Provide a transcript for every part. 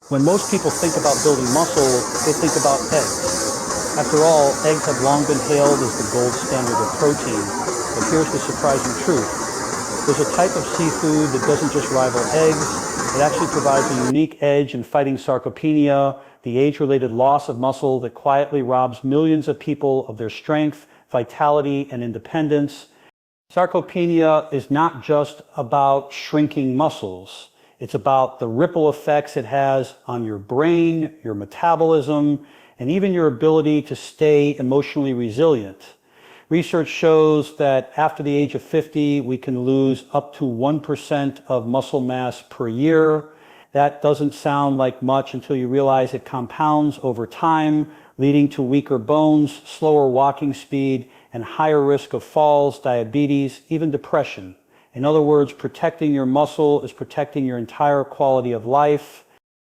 When most people think about building muscle, they think about eggs. After all, eggs have long been hailed as the gold standard of protein. But here's the surprising truth. There's a type of seafood that doesn't just rival eggs, it actually provides a unique edge in fighting sarcopenia, the age-related loss of muscle that quietly robs millions of people of their strength, vitality, and independence. Sarcopenia is not just about shrinking muscles. It's about the ripple effects it has on your brain, your metabolism, and even your ability to stay emotionally resilient. Research shows that after the age of 50, we can lose up to 1% of muscle mass per year. That doesn't sound like much until you realize it compounds over time, leading to weaker bones, slower walking speed, and higher risk of falls, diabetes, even depression. In other words, protecting your muscle is protecting your entire quality of life.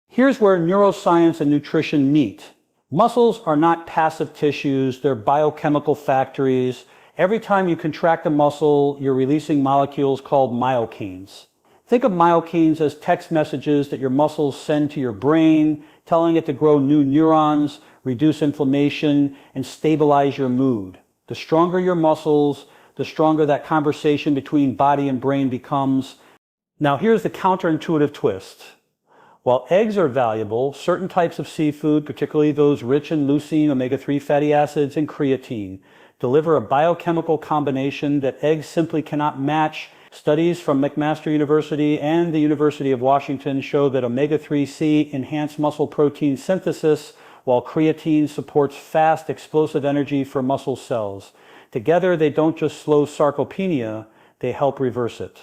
Here's where neuroscience and nutrition meet. Muscles are not passive tissues, they're biochemical factories. Every time you contract a muscle, you're releasing molecules called myokines. Think of myokines as text messages that your muscles send to your brain, telling it to grow new neurons, reduce inflammation, and stabilize your mood. The stronger your muscles, the stronger that conversation between body and brain becomes. Now here's the counterintuitive twist. While eggs are valuable, certain types of seafood, particularly those rich in leucine, omega-3 fatty acids, and creatine, deliver a biochemical combination that eggs simply cannot match. Studies from McMaster University and the University of Washington show that omega-3C enhance muscle protein synthesis, while creatine supports fast, explosive energy for muscle cells. Together, they don't just slow sarcopenia, they help reverse it.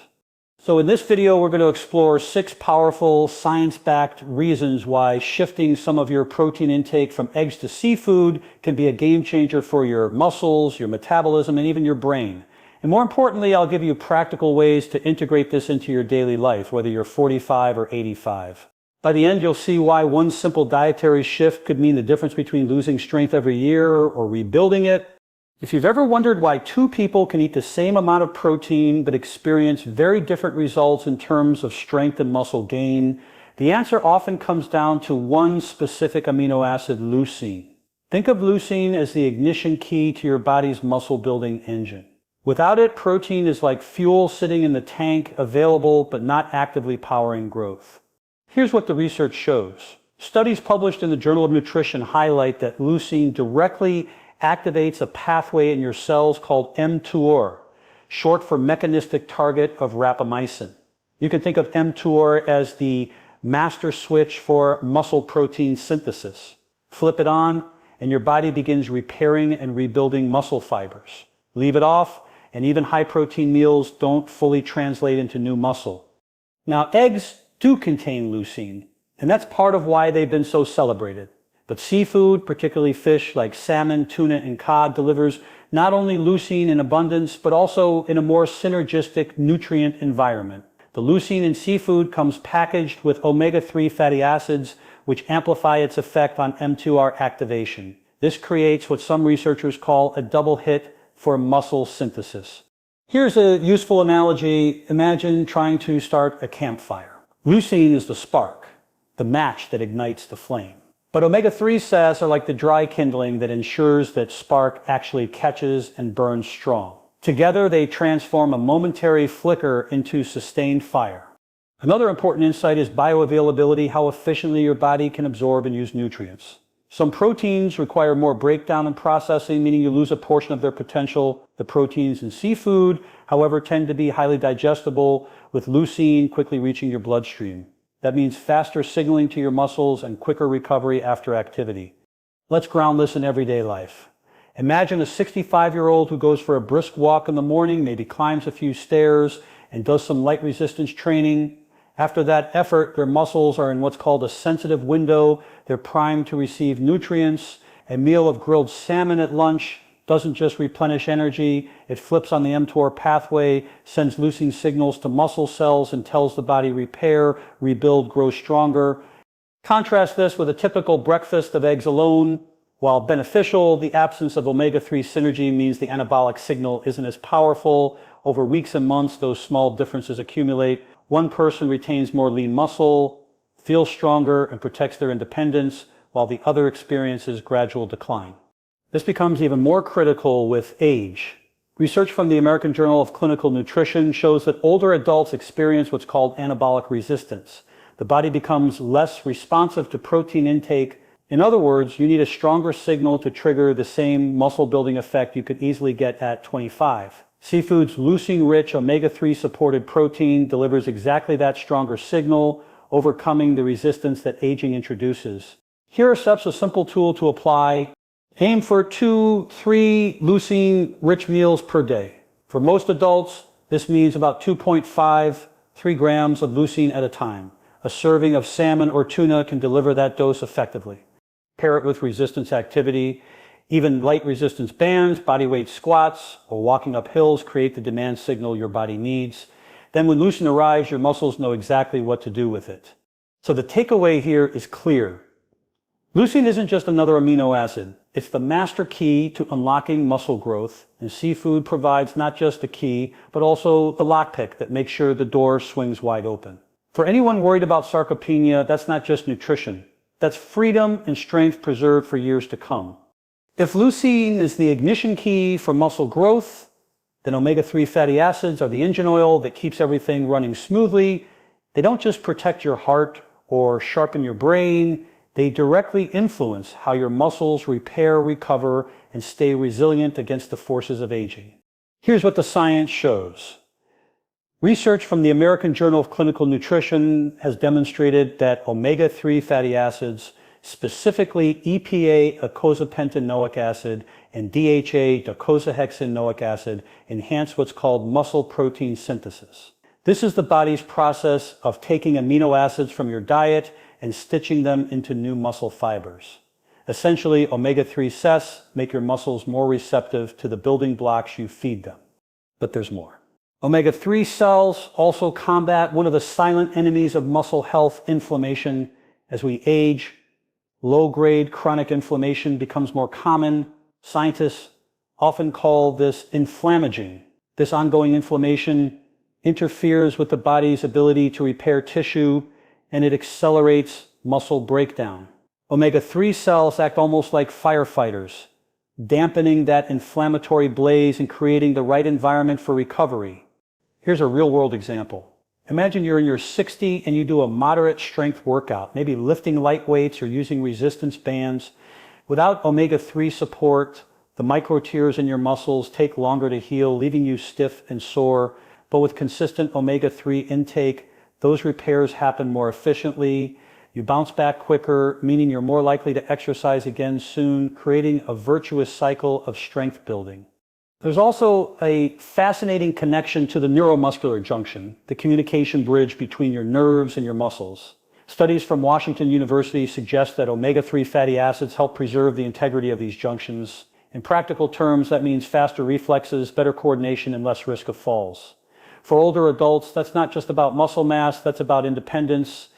So in this video, we're going to explore 6 powerful, science-backed reasons why shifting some of your protein intake from eggs to seafood can be a game changer for your muscles, your metabolism, and even your brain. And more importantly, I'll give you practical ways to integrate this into your daily life, whether you're 45 or 85. By the end, you'll see why one simple dietary shift could mean the difference between losing strength every year or rebuilding it. If you've ever wondered why 2 people can eat the same amount of protein but experience very different results in terms of strength and muscle gain, the answer often comes down to one specific amino acid, leucine. Think of leucine as the ignition key to your body's muscle-building engine. Without it, protein is like fuel sitting in the tank, available but not actively powering growth. Here's what the research shows. Studies published in the Journal of Nutrition highlight that leucine directly activates a pathway in your cells called mTOR, short for mechanistic target of rapamycin. You can think of mTOR as the master switch for muscle protein synthesis. Flip it on, and your body begins repairing and rebuilding muscle fibers. Leave it off, and even high-protein meals don't fully translate into new muscle. Now, eggs do contain leucine, and that's part of why they've been so celebrated. But seafood, particularly fish like salmon, tuna, and cod, delivers not only leucine in abundance, but also in a more synergistic nutrient environment. The leucine in seafood comes packaged with omega-3 fatty acids, which amplify its effect on mTOR activation. This creates what some researchers call a double hit for muscle synthesis. Here's a useful analogy. Imagine trying to start a campfire. Leucine is the spark, the match that ignites the flame. But omega-3 SAS are like the dry kindling that ensures that spark actually catches and burns strong. Together, they transform a momentary flicker into sustained fire. Another important insight is bioavailability, how efficiently your body can absorb and use nutrients. Some proteins require more breakdown and processing, meaning you lose a portion of their potential. The proteins in seafood, however, tend to be highly digestible, with leucine quickly reaching your bloodstream. That means faster signaling to your muscles and quicker recovery after activity. Let's ground this in everyday life. Imagine a 65-year-old who goes for a brisk walk in the morning, maybe climbs a few stairs, and does some light resistance training. After that effort, their muscles are in what's called a sensitive window. They're primed to receive nutrients. A meal of grilled salmon at lunch doesn't just replenish energy, it flips on the mTOR pathway, sends leucine signals to muscle cells and tells the body repair, rebuild, grow stronger. Contrast this with a typical breakfast of eggs alone. While beneficial, the absence of omega-3 synergy means the anabolic signal isn't as powerful. Over weeks and months, those small differences accumulate. One person retains more lean muscle, feels stronger, and protects their independence, while the other experiences gradual decline. This becomes even more critical with age. Research from the American Journal of Clinical Nutrition shows that older adults experience what's called anabolic resistance. The body becomes less responsive to protein intake. In other words, you need a stronger signal to trigger the same muscle-building effect you could easily get at 25. Seafood's leucine-rich omega-3 supported protein delivers exactly that stronger signal, overcoming the resistance that aging introduces. Here are steps, a simple tool to apply. Aim for 2-3 leucine-rich meals per day. For most adults, this means about 2.5-3 grams of leucine at a time. A serving of salmon or tuna can deliver that dose effectively. Pair it with resistance activity. Even light resistance bands, bodyweight squats, or walking up hills create the demand signal your body needs. Then when leucine arrives, your muscles know exactly what to do with it. So the takeaway here is clear. Leucine isn't just another amino acid. It's the master key to unlocking muscle growth, and seafood provides not just the key, but also the lockpick that makes sure the door swings wide open. For anyone worried about sarcopenia, that's not just nutrition. That's freedom and strength preserved for years to come. If leucine is the ignition key for muscle growth, then omega-3 fatty acids are the engine oil that keeps everything running smoothly. They don't just protect your heart or sharpen your brain. They directly influence how your muscles repair, recover, and stay resilient against the forces of aging. Here's what the science shows. Research from the American Journal of Clinical Nutrition has demonstrated that omega-3 fatty acids, specifically EPA eicosapentaenoic acid and DHA docosahexaenoic acid, enhance what's called muscle protein synthesis. This is the body's process of taking amino acids from your diet and stitching them into new muscle fibers. Essentially, omega-3 CES make your muscles more receptive to the building blocks you feed them. But there's more. Omega-3 cells also combat one of the silent enemies of muscle health, inflammation. As we age, low-grade chronic inflammation becomes more common. Scientists often call this inflammaging. This ongoing inflammation interferes with the body's ability to repair tissue, and it accelerates muscle breakdown. Omega-3 cells act almost like firefighters, dampening that inflammatory blaze and creating the right environment for recovery. Here's a real-world example. Imagine you're in your 60s and you do a moderate strength workout, maybe lifting light weights or using resistance bands. Without omega-3 support, the micro tears in your muscles take longer to heal, leaving you stiff and sore. But with consistent omega-3 intake, those repairs happen more efficiently. You bounce back quicker, meaning you're more likely to exercise again soon, creating a virtuous cycle of strength building. There's also a fascinating connection to the neuromuscular junction, the communication bridge between your nerves and your muscles. Studies from Washington University suggest that omega-3 fatty acids help preserve the integrity of these junctions. In practical terms, that means faster reflexes, better coordination, and less risk of falls. For older adults, that's not just about muscle mass, that's about independence.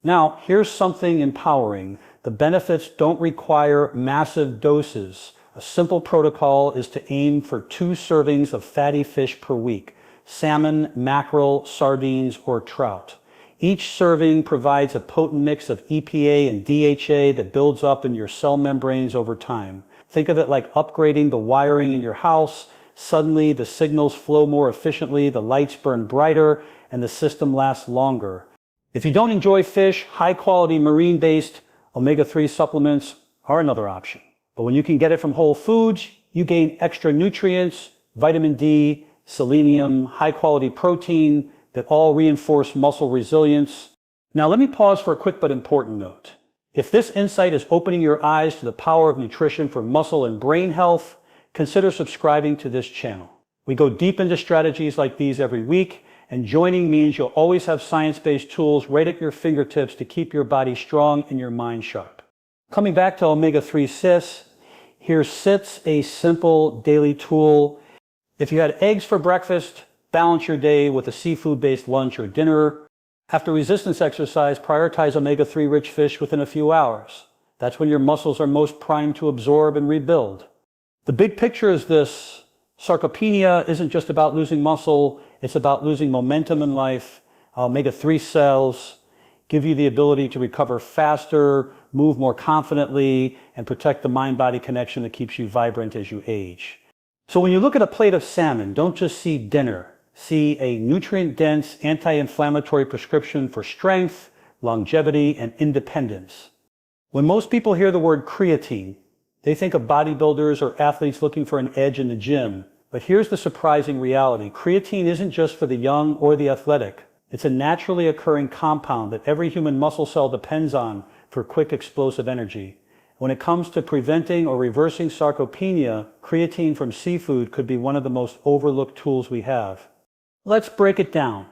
Now, here's something empowering. The benefits don't require massive doses. A simple protocol is to aim for 2 servings of fatty fish per week: salmon, mackerel, sardines, or trout. Each serving provides a potent mix of EPA and DHA that builds up in your cell membranes over time. Think of it like upgrading the wiring in your house. Suddenly, the signals flow more efficiently, the lights burn brighter, and the system lasts longer. If you don't enjoy fish, high-quality marine-based omega-3 supplements are another option. But when you can get it from whole foods, you gain extra nutrients, vitamin D, selenium, high-quality protein that all reinforce muscle resilience. Now let me pause for a quick but important note. If this insight is opening your eyes to the power of nutrition for muscle and brain health, consider subscribing to this channel. We go deep into strategies like these every week, and joining means you'll always have science-based tools right at your fingertips to keep your body strong and your mind sharp. Coming back to omega-3 CES, here sits a simple daily tool. If you had eggs for breakfast, balance your day with a seafood-based lunch or dinner. After resistance exercise, prioritize omega-3 rich fish within a few hours. That's when your muscles are most primed to absorb and rebuild. The big picture is this: sarcopenia isn't just about losing muscle, it's about losing momentum in life. Omega-3 cells give you the ability to recover faster, move more confidently, and protect the mind-body connection that keeps you vibrant as you age. So when you look at a plate of salmon, don't just see dinner. See a nutrient-dense, anti-inflammatory prescription for strength, longevity, and independence. When most people hear the word creatine, they think of bodybuilders or athletes looking for an edge in the gym. But here's the surprising reality. Creatine isn't just for the young or the athletic. It's a naturally occurring compound that every human muscle cell depends on for quick, explosive energy. When it comes to preventing or reversing sarcopenia, creatine from seafood could be one of the most overlooked tools we have. Let's break it down.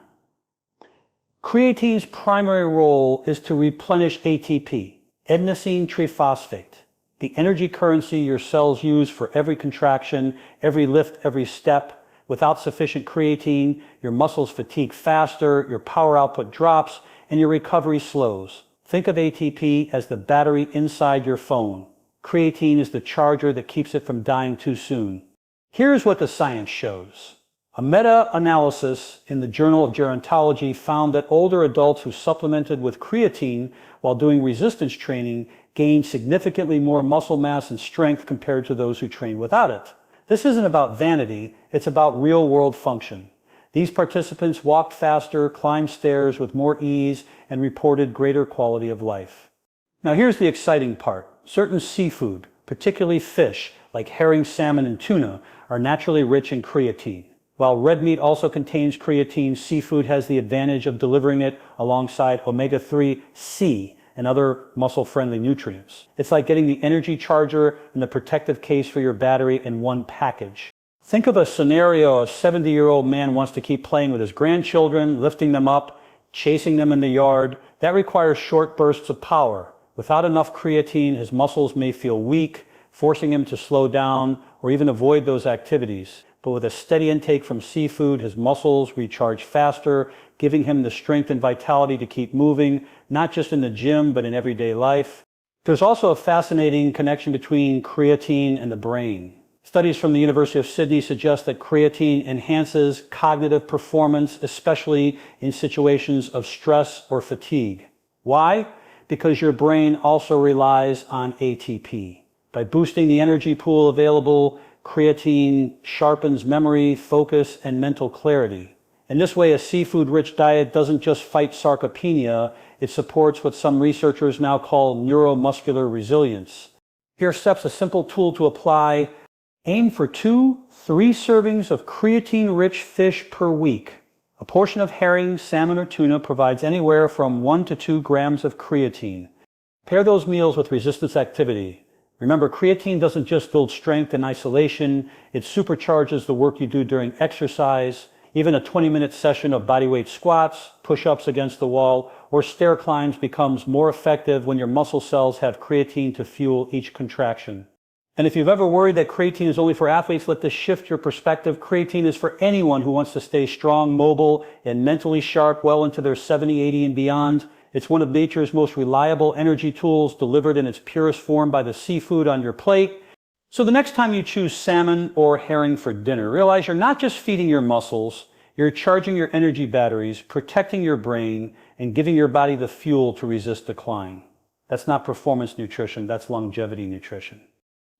Creatine's primary role is to replenish ATP, adenosine triphosphate, the energy currency your cells use for every contraction, every lift, every step. Without sufficient creatine, your muscles fatigue faster, your power output drops, and your recovery slows. Think of ATP as the battery inside your phone. Creatine is the charger that keeps it from dying too soon. Here's what the science shows. A meta-analysis in the Journal of Gerontology found that older adults who supplemented with creatine while doing resistance training gained significantly more muscle mass and strength compared to those who trained without it. This isn't about vanity, it's about real-world function. These participants walked faster, climbed stairs with more ease, and reported greater quality of life. Now here's the exciting part. Certain seafood, particularly fish, like herring, salmon, and tuna, are naturally rich in creatine. While red meat also contains creatine, seafood has the advantage of delivering it alongside omega-3C and other muscle-friendly nutrients. It's like getting the energy charger and the protective case for your battery in one package. Think of a scenario: a 70-year-old man wants to keep playing with his grandchildren, lifting them up, chasing them in the yard. That requires short bursts of power. Without enough creatine, his muscles may feel weak, forcing him to slow down or even avoid those activities. But with a steady intake from seafood, his muscles recharge faster, giving him the strength and vitality to keep moving, not just in the gym, but in everyday life. There's also a fascinating connection between creatine and the brain. Studies from the University of Sydney suggest that creatine enhances cognitive performance, especially in situations of stress or fatigue. Why? Because your brain also relies on ATP. By boosting the energy pool available, creatine sharpens memory, focus, and mental clarity. In this way, a seafood-rich diet doesn't just fight sarcopenia, it supports what some researchers now call neuromuscular resilience. Here are steps, a simple tool to apply. Aim for 2-3 servings of creatine-rich fish per week. A portion of herring, salmon, or tuna provides anywhere from 1 to 2 grams of creatine. Pair those meals with resistance activity. Remember, creatine doesn't just build strength in isolation, it supercharges the work you do during exercise. Even a 20-minute session of bodyweight squats, push-ups against the wall, or stair climbs becomes more effective when your muscle cells have creatine to fuel each contraction. And if you've ever worried that creatine is only for athletes, let this shift your perspective. Creatine is for anyone who wants to stay strong, mobile, and mentally sharp well into their 70, 80, and beyond. It's one of nature's most reliable energy tools, delivered in its purest form by the seafood on your plate. So the next time you choose salmon or herring for dinner, realize you're not just feeding your muscles, you're charging your energy batteries, protecting your brain, and giving your body the fuel to resist decline. That's not performance nutrition, that's longevity nutrition.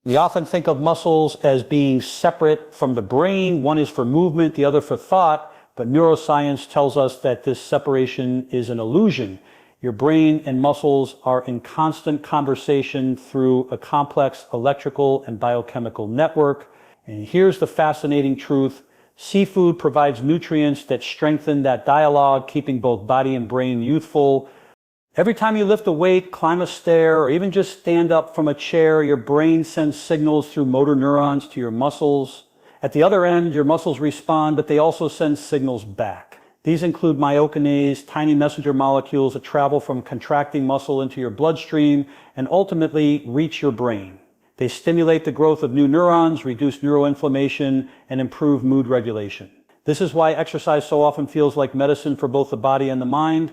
We often think of muscles as being separate from the brain. One is for movement, the other for thought, but neuroscience tells us that this separation is an illusion. Your brain and muscles are in constant conversation through a complex electrical and biochemical network. And here's the fascinating truth. Seafood provides nutrients that strengthen that dialogue, keeping both body and brain youthful. Every time you lift a weight, climb a stair, or even just stand up from a chair, your brain sends signals through motor neurons to your muscles. At the other end, your muscles respond, but they also send signals back. These include myokinase, tiny messenger molecules that travel from contracting muscle into your bloodstream and ultimately reach your brain. They stimulate the growth of new neurons, reduce neuroinflammation, and improve mood regulation. This is why exercise so often feels like medicine for both the body and the mind.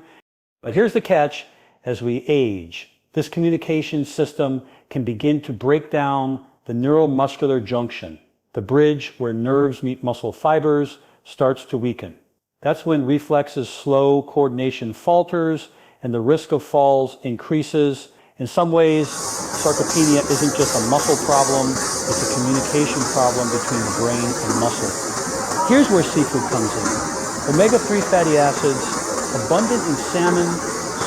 But here's the catch: as we age, this communication system can begin to break down the neuromuscular junction. The bridge where nerves meet muscle fibers starts to weaken. That's when reflexes slow, coordination falters, and the risk of falls increases. In some ways, sarcopenia isn't just a muscle problem, it's a communication problem between the brain and muscle. Here's where seafood comes in. Omega-3 fatty acids, abundant in salmon,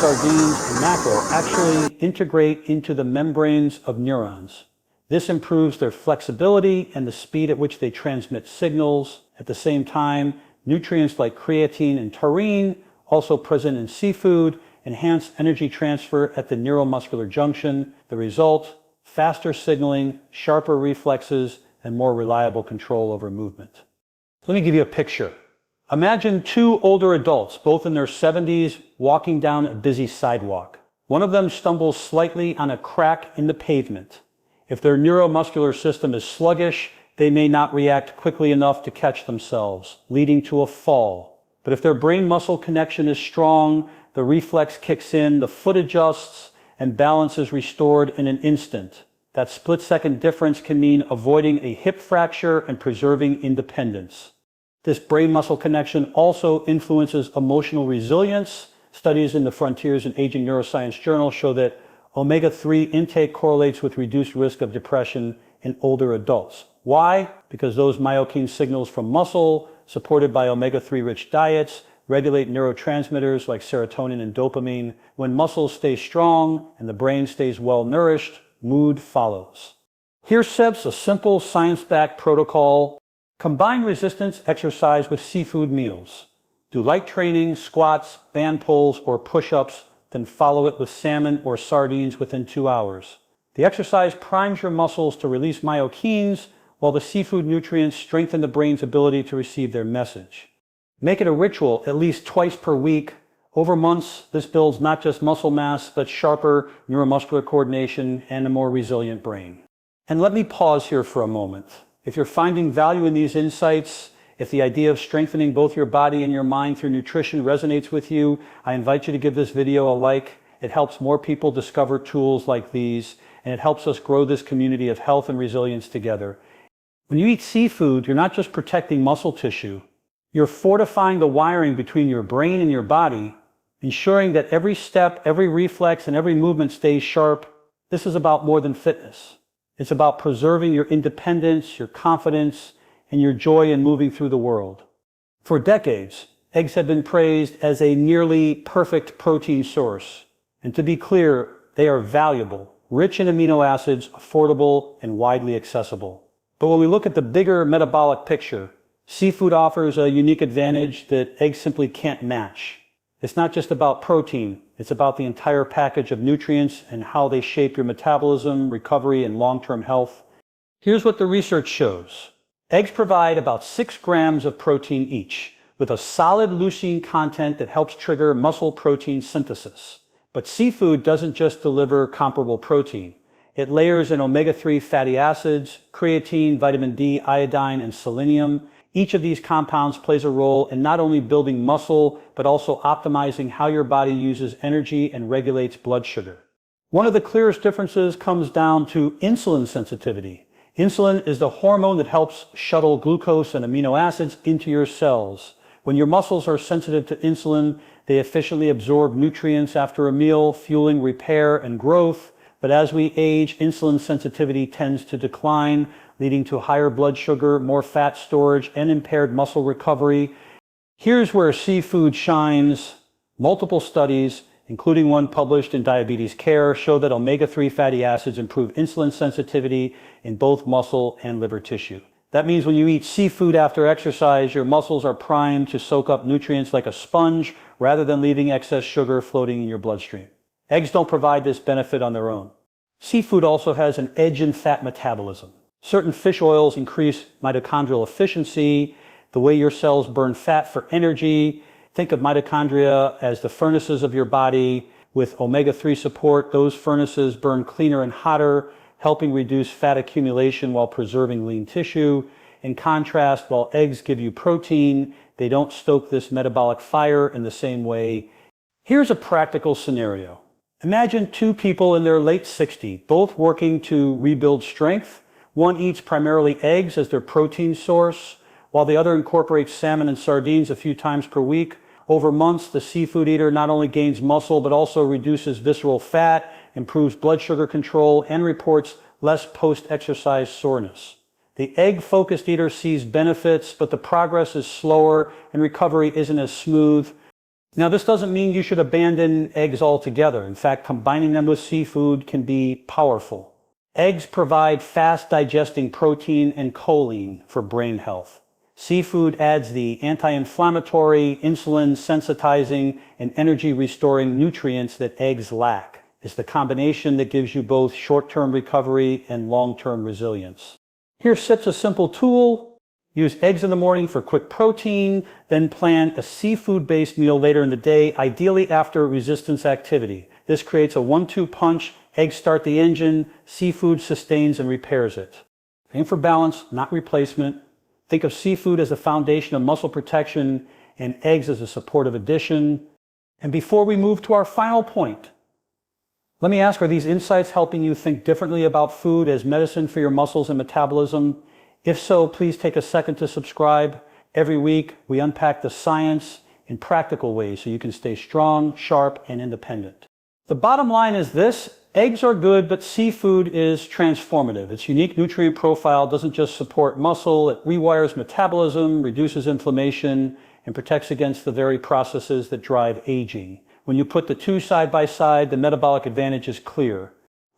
sardines, and mackerel, actually integrate into the membranes of neurons. This improves their flexibility and the speed at which they transmit signals. At the same time, nutrients like creatine and taurine, also present in seafood, enhance energy transfer at the neuromuscular junction. The result, faster signaling, sharper reflexes, and more reliable control over movement. Let me give you a picture. Imagine two older adults, both in their 70s, walking down a busy sidewalk. One of them stumbles slightly on a crack in the pavement. If their neuromuscular system is sluggish, they may not react quickly enough to catch themselves, leading to a fall. But if their brain-muscle connection is strong, the reflex kicks in, the foot adjusts, and balance is restored in an instant. That split-second difference can mean avoiding a hip fracture and preserving independence. This brain-muscle connection also influences emotional resilience. Studies in the Frontiers in Aging Neuroscience journal show that omega-3 intake correlates with reduced risk of depression in older adults. Why? Because those myokine signals from muscle, supported by omega-3 rich diets, regulate neurotransmitters like serotonin and dopamine. When muscles stay strong and the brain stays well nourished, mood follows. Here's SEB's a simple science-backed protocol. Combine resistance exercise with seafood meals. Do light training, squats, band pulls, or push-ups, then follow it with salmon or sardines within 2 hours. The exercise primes your muscles to release myokines, while the seafood nutrients strengthen the brain's ability to receive their message. Make it a ritual at least twice per week. Over months, this builds not just muscle mass, but sharper neuromuscular coordination and a more resilient brain. And let me pause here for a moment. If you're finding value in these insights, if the idea of strengthening both your body and your mind through nutrition resonates with you, I invite you to give this video a like. It helps more people discover tools like these, and it helps us grow this community of health and resilience together. When you eat seafood, you're not just protecting muscle tissue. You're fortifying the wiring between your brain and your body, ensuring that every step, every reflex, and every movement stays sharp. This is about more than fitness. It's about preserving your independence, your confidence, and your joy in moving through the world. For decades, eggs have been praised as a nearly perfect protein source. And to be clear, they are valuable, rich in amino acids, affordable, and widely accessible. But when we look at the bigger metabolic picture, seafood offers a unique advantage that eggs simply can't match. It's not just about protein, it's about the entire package of nutrients and how they shape your metabolism, recovery, and long-term health. Here's what the research shows. Eggs provide about 6 grams of protein each, with a solid leucine content that helps trigger muscle protein synthesis. But seafood doesn't just deliver comparable protein. It layers in omega-3 fatty acids, creatine, vitamin D, iodine, and selenium. Each of these compounds plays a role in not only building muscle, but also optimizing how your body uses energy and regulates blood sugar. One of the clearest differences comes down to insulin sensitivity. Insulin is the hormone that helps shuttle glucose and amino acids into your cells. When your muscles are sensitive to insulin, they efficiently absorb nutrients after a meal, fueling repair and growth. But as we age, insulin sensitivity tends to decline, leading to higher blood sugar, more fat storage, and impaired muscle recovery. Here's where seafood shines. Multiple studies, including one published in Diabetes Care, show that omega-3 fatty acids improve insulin sensitivity in both muscle and liver tissue. That means when you eat seafood after exercise, your muscles are primed to soak up nutrients like a sponge rather than leaving excess sugar floating in your bloodstream. Eggs don't provide this benefit on their own. Seafood also has an edge in fat metabolism. Certain fish oils increase mitochondrial efficiency, the way your cells burn fat for energy. Think of mitochondria as the furnaces of your body. With omega-3 support, those furnaces burn cleaner and hotter, helping reduce fat accumulation while preserving lean tissue. In contrast, while eggs give you protein, they don't stoke this metabolic fire in the same way. Here's a practical scenario. Imagine two people in their late 60s, both working to rebuild strength. One eats primarily eggs as their protein source, while the other incorporates salmon and sardines a few times per week. Over months, the seafood eater not only gains muscle, but also reduces visceral fat, improves blood sugar control, and reports less post-exercise soreness. The egg-focused eater sees benefits, but the progress is slower and recovery isn't as smooth. Now, this doesn't mean you should abandon eggs altogether. In fact, combining them with seafood can be powerful. Eggs provide fast-digesting protein and choline for brain health. Seafood adds the anti-inflammatory, insulin-sensitizing, and energy-restoring nutrients that eggs lack. It's the combination that gives you both short-term recovery and long-term resilience. Here sits a simple tool. Use eggs in the morning for quick protein, then plan a seafood-based meal later in the day, ideally after resistance activity. This creates a 1-2 punch. Eggs start the engine, seafood sustains and repairs it. Aim for balance, not replacement. Think of seafood as the foundation of muscle protection and eggs as a supportive addition. And before we move to our final point, let me ask, are these insights helping you think differently about food as medicine for your muscles and metabolism? If so, please take a second to subscribe. Every week, we unpack the science in practical ways so you can stay strong, sharp, and independent. The bottom line is this: eggs are good, but seafood is transformative. Its unique nutrient profile doesn't just support muscle, it rewires metabolism, reduces inflammation, and protects against the very processes that drive aging. When you put the two side by side, the metabolic advantage is clear.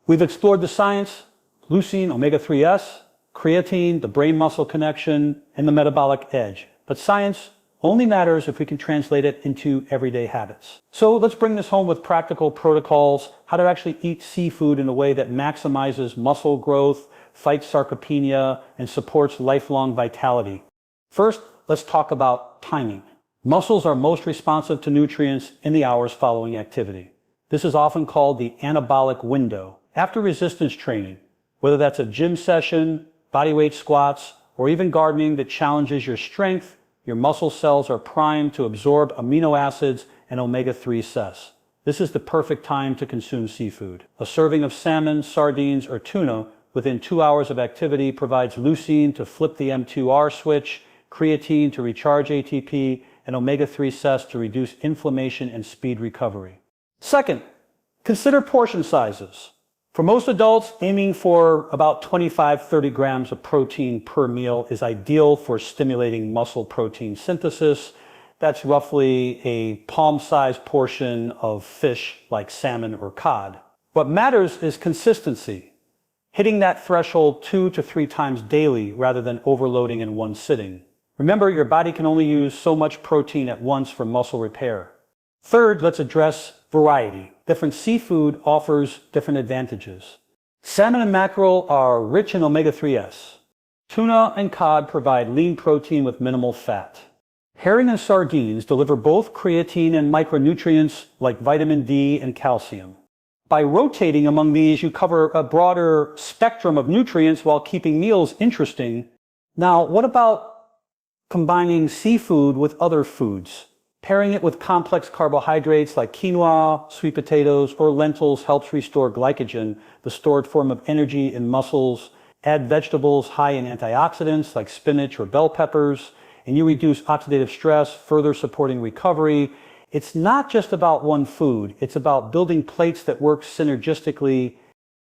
We've explored the science: leucine, omega-3s, creatine, the brain-muscle connection, and the metabolic edge. But science only matters if we can translate it into everyday habits. So let's bring this home with practical protocols, how to actually eat seafood in a way that maximizes muscle growth, fights sarcopenia, and supports lifelong vitality. First, let's talk about timing. Muscles are most responsive to nutrients in the hours following activity. This is often called the anabolic window. After resistance training, whether that's a gym session, bodyweight squats, or even gardening that challenges your strength, your muscle cells are primed to absorb amino acids and omega-3s. This is the perfect time to consume seafood. A serving of salmon, sardines, or tuna within 2 hours of activity provides leucine to flip the M2R switch, creatine to recharge ATP, and omega-3s to reduce inflammation and speed recovery. Second, consider portion sizes. For most adults, aiming for about 25-30 grams of protein per meal is ideal for stimulating muscle protein synthesis. That's roughly a palm-sized portion of fish like salmon or cod. What matters is consistency, hitting that threshold 2 to 3 times daily rather than overloading in one sitting. Remember, your body can only use so much protein at once for muscle repair. Third, let's address variety. Different seafood offers different advantages. Salmon and mackerel are rich in omega-3s. Tuna and cod provide lean protein with minimal fat. Herring and sardines deliver both creatine and micronutrients like vitamin D and calcium. By rotating among these, you cover a broader spectrum of nutrients while keeping meals interesting. Now, what about combining seafood with other foods? Pairing it with complex carbohydrates like quinoa, sweet potatoes, or lentils helps restore glycogen, the stored form of energy in muscles. Add vegetables high in antioxidants like spinach or bell peppers, and you reduce oxidative stress, further supporting recovery. It's not just about one food, it's about building plates that work synergistically.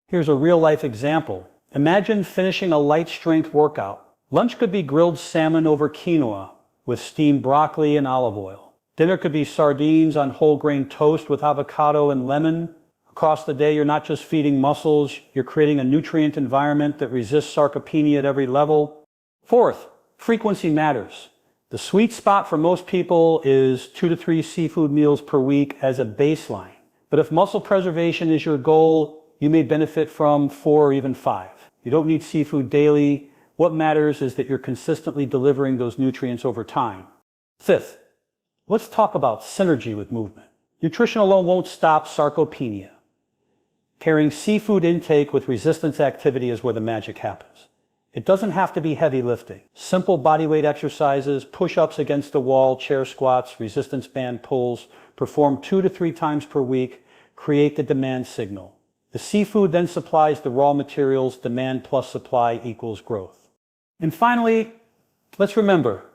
Here's a real-life example. Imagine finishing a light-strength workout. Lunch could be grilled salmon over quinoa with steamed broccoli and olive oil. Dinner could be sardines on whole grain toast with avocado and lemon. Across the day, you're not just feeding muscles, you're creating a nutrient environment that resists sarcopenia at every level. Fourth, frequency matters. The sweet spot for most people is 2 to 3 seafood meals per week as a baseline. But if muscle preservation is your goal, you may benefit from 4 or even 5. You don't need seafood daily. What matters is that you're consistently delivering those nutrients over time. Fifth, let's talk about synergy with movement. Nutrition alone won't stop sarcopenia. Pairing seafood intake with resistance activity is where the magic happens. It doesn't have to be heavy lifting. Simple bodyweight exercises, push-ups against the wall, chair squats, resistance band pulls, performed 2 to 3 times per week, create the demand signal. The seafood then supplies the raw materials. Demand plus supply equals growth. And finally, let's remember,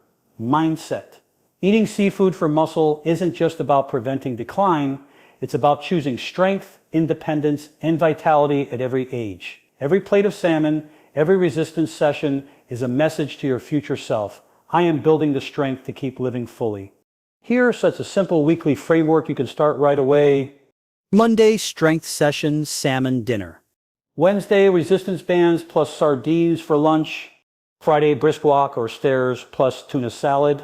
mindset. Eating seafood for muscle isn't just about preventing decline, it's about choosing strength, independence, and vitality at every age. Every plate of salmon, every resistance session is a message to your future self. I am building the strength to keep living fully. Here's such a simple weekly framework you can start right away. Monday, strength session, salmon dinner. Wednesday, resistance bands plus sardines for lunch. Friday, brisk walk or stairs plus tuna salad.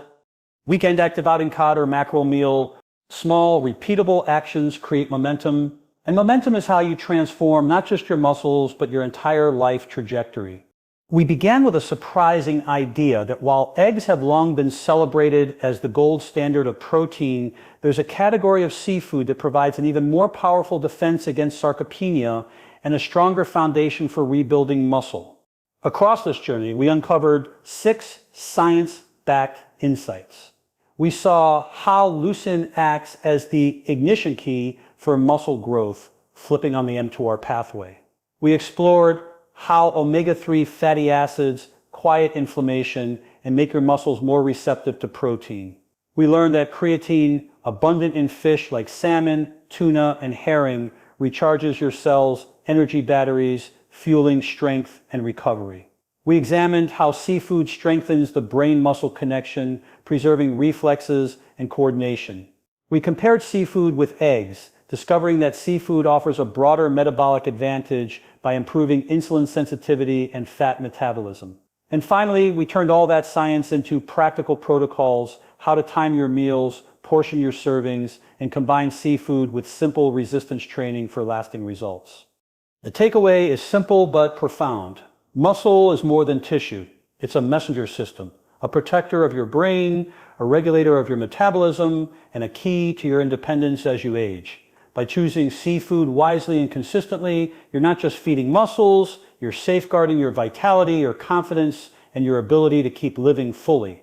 Weekend active outing cod or mackerel meal. Small, repeatable actions create momentum. And momentum is how you transform not just your muscles, but your entire life trajectory. We began with a surprising idea that while eggs have long been celebrated as the gold standard of protein, there's a category of seafood that provides an even more powerful defense against sarcopenia and a stronger foundation for rebuilding muscle. Across this journey, we uncovered 6 science-backed insights. We saw how leucine acts as the ignition key for muscle growth, flipping on the mTOR pathway. We explored how omega-3 fatty acids quiet inflammation and make your muscles more receptive to protein. We learned that creatine, abundant in fish like salmon, tuna, and herring, recharges your cells' energy batteries, fueling strength and recovery. We examined how seafood strengthens the brain-muscle connection, preserving reflexes and coordination. We compared seafood with eggs, discovering that seafood offers a broader metabolic advantage by improving insulin sensitivity and fat metabolism. And finally, we turned all that science into practical protocols, how to time your meals, portion your servings, and combine seafood with simple resistance training for lasting results. The takeaway is simple but profound. Muscle is more than tissue. It's a messenger system, a protector of your brain, a regulator of your metabolism, and a key to your independence as you age. By choosing seafood wisely and consistently, you're not just feeding muscles, you're safeguarding your vitality, your confidence, and your ability to keep living fully.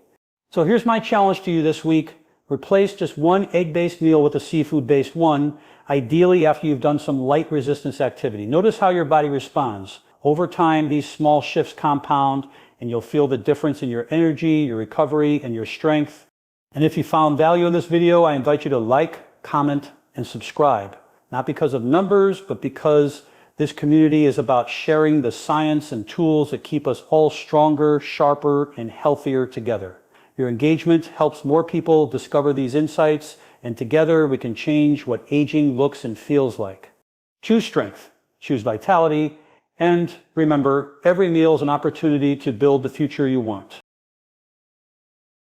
So here's my challenge to you this week. Replace just one egg-based meal with a seafood-based one, ideally after you've done some light resistance activity. Notice how your body responds. Over time, these small shifts compound, and you'll feel the difference in your energy, your recovery, and your strength. And if you found value in this video, I invite you to like, comment, and subscribe. Not because of numbers, but because this community is about sharing the science and tools that keep us all stronger, sharper, and healthier together. Your engagement helps more people discover these insights, and together we can change what aging looks and feels like. Choose strength, choose vitality, and remember, every meal is an opportunity to build the future you want.